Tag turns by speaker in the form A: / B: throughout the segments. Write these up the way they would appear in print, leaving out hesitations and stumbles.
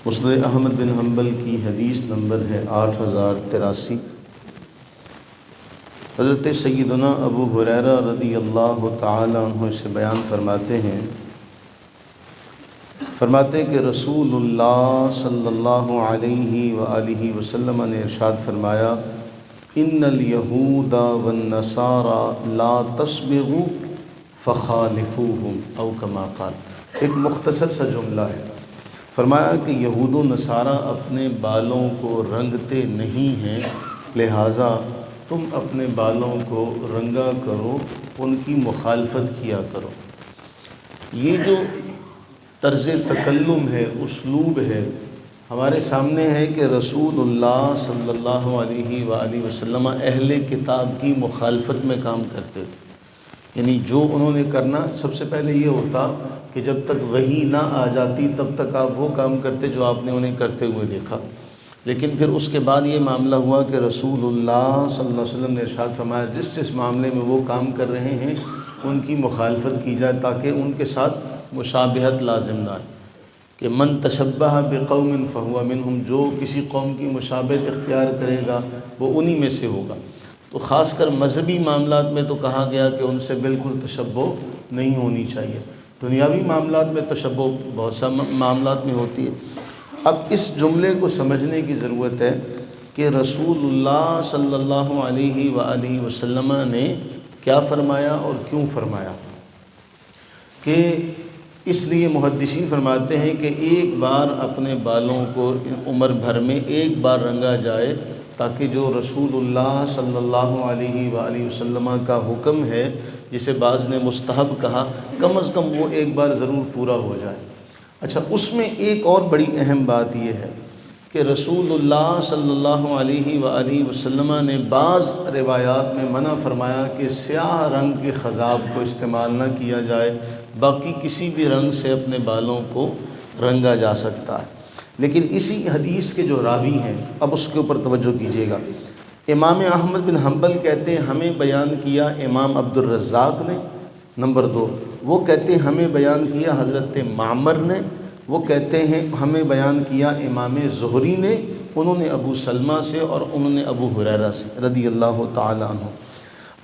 A: مسند احمد بن حنبل کی حدیث نمبر ہے 8083۔ حضرت سیدنا ابو ہریرہ رضی اللہ تعالی عنہ سے بیان فرماتے ہیں کہ رسول اللہ صلی اللہ علیہ وآلہ وسلم نے ارشاد فرمایا، ان الیہود والنصارى لا تصبغوا فخالفوہم او کما قال۔ ایک مختصر سا جملہ ہے، فرمایا کہ یہود و نصارہ اپنے بالوں کو رنگتے نہیں ہیں، لہٰذا تم اپنے بالوں کو رنگا کرو، ان کی مخالفت کیا کرو۔ یہ جو طرز تکلم ہے، اسلوب ہے، ہمارے سامنے ہے کہ رسول اللہ صلی اللہ علیہ وآلہ وسلم اہل کتاب کی مخالفت میں کام کرتے تھے، یعنی جو انہوں نے کرنا سب سے پہلے یہ ہوتا کہ جب تک وحی نہ آ جاتی تب تک آپ وہ کام کرتے جو آپ نے انہیں کرتے ہوئے دیکھا، لیکن پھر اس کے بعد یہ معاملہ ہوا کہ رسول اللہ صلی اللہ علیہ وسلم نے ارشاد فرمایا جس معاملے میں وہ کام کر رہے ہیں ان کی مخالفت کی جائے تاکہ ان کے ساتھ مشابہت لازم نہ آئے، کہ من تشبہ بقوم فہو منہم، جو کسی قوم کی مشابہت اختیار کرے گا وہ انہی میں سے ہوگا۔ تو خاص کر مذہبی معاملات میں تو کہا گیا کہ ان سے بالکل تشبہ نہیں ہونی چاہیے، دنیاوی معاملات میں تشبہ بہت سا معاملات میں ہوتی ہے۔ اب اس جملے کو سمجھنے کی ضرورت ہے کہ رسول اللہ صلی اللہ علیہ وآلہ وسلم نے کیا فرمایا اور کیوں فرمایا، کہ اس لیے محدثین فرماتے ہیں کہ ایک بار اپنے بالوں کو عمر بھر میں ایک بار رنگا جائے تاکہ جو رسول اللہ صلی اللہ علیہ وآلہ وسلم کا حکم ہے جسے بعض نے مستحب کہا، کم از کم وہ ایک بار ضرور پورا ہو جائے۔ اچھا، اس میں ایک اور بڑی اہم بات یہ ہے کہ رسول اللہ صلی اللہ علیہ وآلہ وسلم نے بعض روایات میں منع فرمایا کہ سیاہ رنگ کے خضاب کو استعمال نہ کیا جائے، باقی کسی بھی رنگ سے اپنے بالوں کو رنگا جا سکتا ہے۔ لیکن اسی حدیث کے جو راوی ہیں، اب اس کے اوپر توجہ کیجیے گا، امام احمد بن حنبل کہتے ہیں ہمیں بیان کیا امام عبد الرزاق نے، نمبر 2 وہ کہتے ہیں ہمیں بیان کیا حضرت معمر نے، وہ کہتے ہیں ہمیں بیان کیا امام زہری نے، انہوں نے ابو سلمہ سے اور انہوں نے ابو ہریرہ سے رضی اللہ تعالی عنہ۔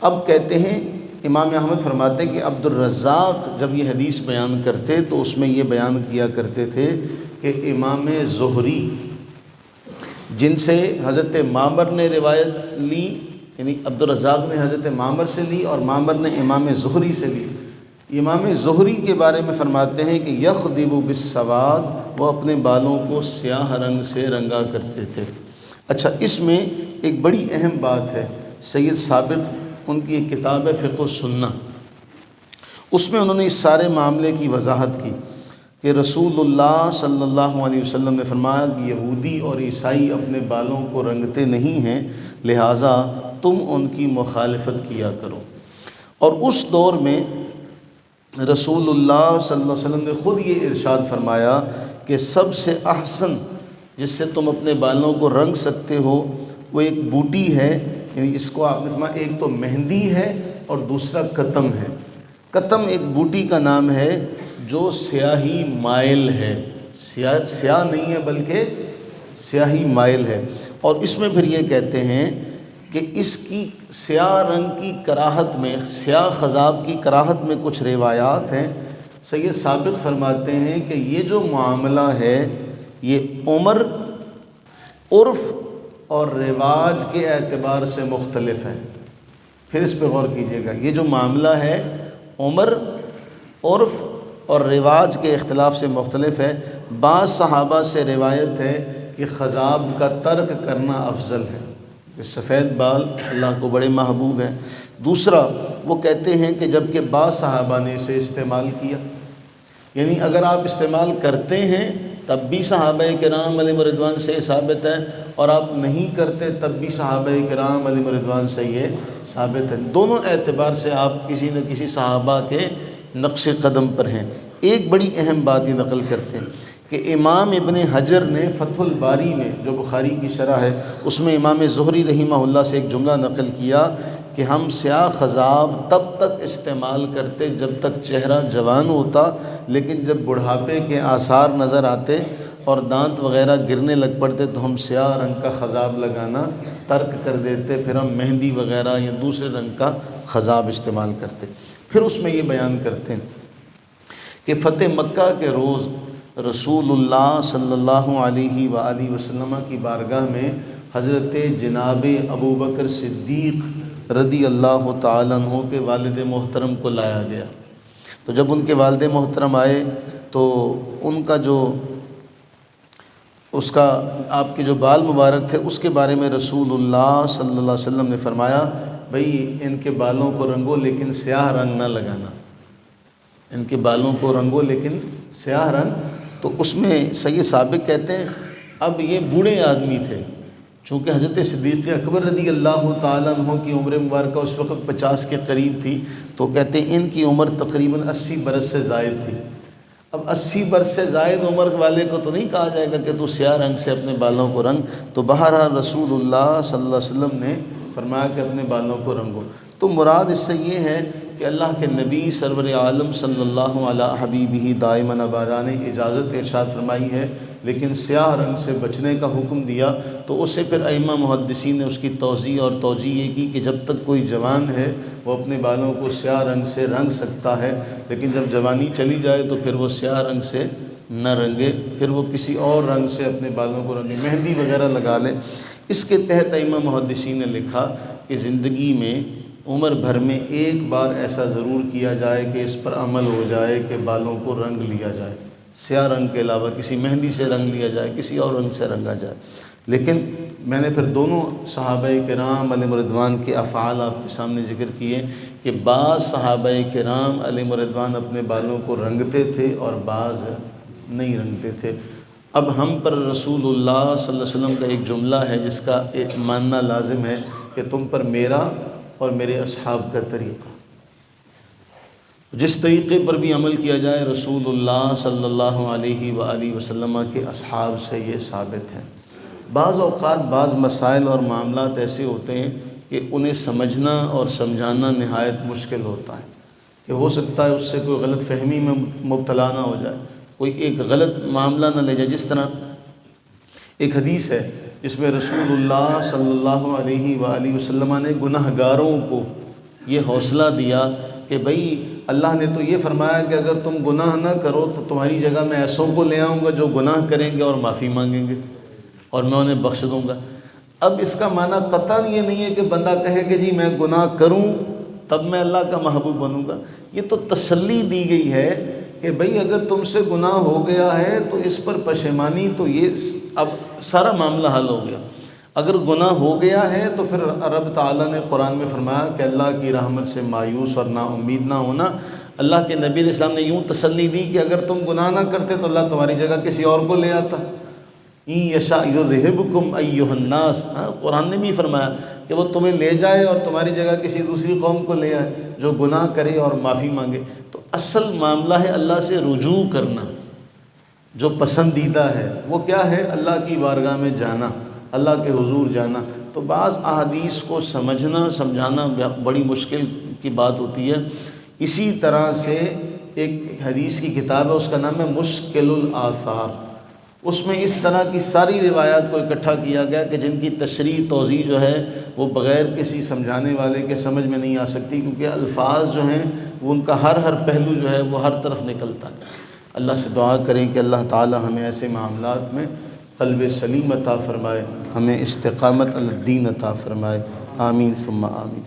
A: اب کہتے ہیں امام احمد فرماتے ہیں کہ عبد الرزاق جب یہ حدیث بیان کرتے تو اس میں یہ بیان کیا کرتے تھے کہ امام زہری جن سے حضرت معمر نے روایت لی، یعنی عبد الرزاق نے حضرت معمر سے لی اور معمر نے امام زہری سے لی، امام زہری کے بارے میں فرماتے ہیں کہ یخضب بالسواد، وہ اپنے بالوں کو سیاہ رنگ سے رنگا کرتے تھے۔ اچھا، اس میں ایک بڑی اہم بات ہے، سید ثابت ان کی ایک کتاب ہے فقہ السنہ، اس میں انہوں نے اس سارے معاملے کی وضاحت کی کہ رسول اللہ صلی اللہ علیہ وسلم نے فرمایا کہ یہودی اور عیسائی اپنے بالوں کو رنگتے نہیں ہیں، لہٰذا تم ان کی مخالفت کیا کرو۔ اور اس دور میں رسول اللہ صلی اللہ علیہ وسلم نے خود یہ ارشاد فرمایا کہ سب سے احسن جس سے تم اپنے بالوں کو رنگ سکتے ہو وہ ایک بوٹی ہے، یعنی اس کو آپ نے فرمایا ایک تو مہندی ہے اور دوسرا قطم ہے۔ قطم ایک بوٹی کا نام ہے جو سیاہی مائل ہے، سیاہ نہیں ہے بلکہ سیاہی مائل ہے، اور اس میں پھر یہ کہتے ہیں کہ اس کی سیاہ رنگ کی کراہت میں، سیاہ خضاب کی کراہت میں کچھ روایات ہیں۔ سید ثابت فرماتے ہیں کہ یہ جو معاملہ ہے یہ عمر، عرف اور رواج کے اعتبار سے مختلف ہے۔ پھر اس پہ غور کیجیے گا، یہ جو معاملہ ہے عمر، عرف اور رواج کے اختلاف سے مختلف ہے۔ بعض صحابہ سے روایت ہے کہ خضاب کا ترک کرنا افضل ہے، سفید بال اللہ کو بڑے محبوب ہیں۔ دوسرا وہ کہتے ہیں کہ جب کہ بعض صحابہ نے اسے استعمال کیا، یعنی اگر آپ استعمال کرتے ہیں تب بھی صحابہ کرام علیہم رضوان سے ثابت ہے، اور آپ نہیں کرتے تب بھی صحابہ کرام علیہم رضوان سے یہ ثابت ہے۔ دونوں اعتبار سے آپ کسی نہ کسی صحابہ کے نقش قدم پر ہیں۔ ایک بڑی اہم بات یہ نقل کرتے ہیں کہ امام ابن حجر نے فتح الباری میں جو بخاری کی شرح ہے اس میں امام زہری رحمہ اللہ سے ایک جملہ نقل کیا کہ ہم سیاہ خضاب تب تک استعمال کرتے جب تک چہرہ جوان ہوتا، لیکن جب بڑھاپے کے آثار نظر آتے اور دانت وغیرہ گرنے لگ پڑتے تو ہم سیاہ رنگ کا خضاب لگانا ترک کر دیتے، پھر ہم مہندی وغیرہ یا دوسرے رنگ کا خضاب استعمال کرتے۔ پھر اس میں یہ بیان کرتے ہیں کہ فتح مکہ کے روز رسول اللہ صلی اللہ علیہ وآلہ وسلم کی بارگاہ میں حضرت جناب ابوبکر صدیق رضی اللہ تعالیٰ عنہ کے والد محترم کو لایا گیا۔ تو جب ان کے والد محترم آئے تو ان کا آپ کے جو بال مبارک تھے اس کے بارے میں رسول اللہ صلی اللہ علیہ وسلم نے فرمایا، بھئی ان کے بالوں کو رنگو لیکن سیاہ رنگ نہ لگانا، ان کے بالوں کو رنگو لیکن سیاہ رنگ۔ تو اس میں سید سابق کہتے ہیں اب یہ بوڑھے آدمی تھے، چونکہ حضرت صدیق اکبر رضی اللہ تعالیٰ عنہ کی عمر مبارکہ اس وقت 50 کے قریب تھی، تو کہتے ہیں ان کی عمر تقریباً 80 برس سے زائد تھی۔ اب 80 برس سے زائد عمر والے کو تو نہیں کہا جائے گا کہ تو سیاہ رنگ سے اپنے بالوں کو رنگ، تو بہرحال رسول اللہ صلی اللہ علیہ وسلم نے فرمایا کہ اپنے بالوں کو رنگو۔ تو مراد اس سے یہ ہے کہ اللہ کے نبی سرور عالم صلی اللہ علیہ حبیبہ دائما ابدا نے اجازت ارشاد فرمائی ہے، لیکن سیاہ رنگ سے بچنے کا حکم دیا۔ تو اس سے پھر ائمہ محدثین نے اس کی توضیح اور توجیہ یہ کی کہ جب تک کوئی جوان ہے وہ اپنے بالوں کو سیاہ رنگ سے رنگ سکتا ہے، لیکن جب جوانی چلی جائے تو پھر وہ سیاہ رنگ سے نہ رنگے، پھر وہ کسی اور رنگ سے اپنے بالوں کو رنگے، مہندی وغیرہ لگا لے۔ اس کے تحت ائمہ محدثین نے لکھا کہ زندگی میں عمر بھر میں ایک بار ایسا ضرور کیا جائے کہ اس پر عمل ہو جائے کہ بالوں کو رنگ لیا جائے، سیاہ رنگ کے علاوہ کسی مہندی سے رنگ لیا جائے، کسی اور رنگ سے رنگا جائے۔ لیکن میں نے پھر دونوں صحابہ کرام علیہم رضوان کے افعال آپ کے سامنے ذکر کیے کہ بعض صحابہ کرام علیہم رضوان اپنے بالوں کو رنگتے تھے اور بعض نہیں رنگتے تھے۔ اب ہم پر رسول اللہ صلی اللہ علیہ وسلم کا ایک جملہ ہے جس کا ماننا لازم ہے کہ تم پر میرا اور میرے اصحاب کا طریقہ، جس طریقے پر بھی عمل کیا جائے رسول اللہ صلی اللہ علیہ وآلہ وسلم کے اصحاب سے یہ ثابت ہے۔ بعض اوقات بعض مسائل اور معاملات ایسے ہوتے ہیں کہ انہیں سمجھنا اور سمجھانا نہایت مشکل ہوتا ہے، کہ ہو سکتا ہے اس سے کوئی غلط فہمی میں مبتلا نہ ہو جائے، کوئی ایک غلط معاملہ نہ لے جائے۔ جس طرح ایک حدیث ہے جس میں رسول اللہ صلی اللہ علیہ وآلہ وسلم نے گناہ گاروں کو یہ حوصلہ دیا کہ بھئی اللہ نے تو یہ فرمایا کہ اگر تم گناہ نہ کرو تو تمہاری جگہ میں ایسوں کو لے آؤں گا جو گناہ کریں گے اور معافی مانگیں گے اور میں انہیں بخش دوں گا۔ اب اس کا معنی قطعاً یہ نہیں ہے کہ بندہ کہے کہ جی میں گناہ کروں تب میں اللہ کا محبوب بنوں گا، یہ تو تسلی دی گئی ہے کہ بھئی اگر تم سے گناہ ہو گیا ہے تو اس پر پشیمانی، تو یہ اب سارا معاملہ حل ہو گیا۔ اگر گناہ ہو گیا ہے تو پھر رب تعالیٰ نے قرآن میں فرمایا کہ اللہ کی رحمت سے مایوس اور نا امید نہ ہونا۔ اللہ کے نبی علیہ السلام نے یوں تسلی دی کہ اگر تم گناہ نہ کرتے تو اللہ تمہاری جگہ کسی اور کو لے آتا۔ ان یشاء یذہبکم ایھا الناس، قرآن نے بھی فرمایا کہ وہ تمہیں لے جائے اور تمہاری جگہ کسی دوسری قوم کو لے آئے جو گناہ کرے اور معافی مانگے۔ تو اصل معاملہ ہے اللہ سے رجوع کرنا، جو پسندیدہ ہے وہ کیا ہے؟ اللہ کی بارگاہ میں جانا، اللہ کے حضور جانا۔ تو بعض احادیث کو سمجھنا سمجھانا بڑی مشکل کی بات ہوتی ہے۔ اسی طرح سے ایک حدیث کی کتاب ہے، اس کا نام ہے مشکل الآثار، اس میں اس طرح کی ساری روایات کو اکٹھا کیا گیا کہ جن کی تشریح توضیح جو ہے وہ بغیر کسی سمجھانے والے کے سمجھ میں نہیں آ سکتی، کیونکہ الفاظ جو ہیں وہ ان کا ہر پہلو جو ہے وہ ہر طرف نکلتا ہے۔ اللہ سے دعا کریں کہ اللہ تعالی ہمیں ایسے معاملات میں قلب سلیم عطا فرمائے، ہمیں استقامت علی الدین عطا فرمائے، آمین ثم آمین۔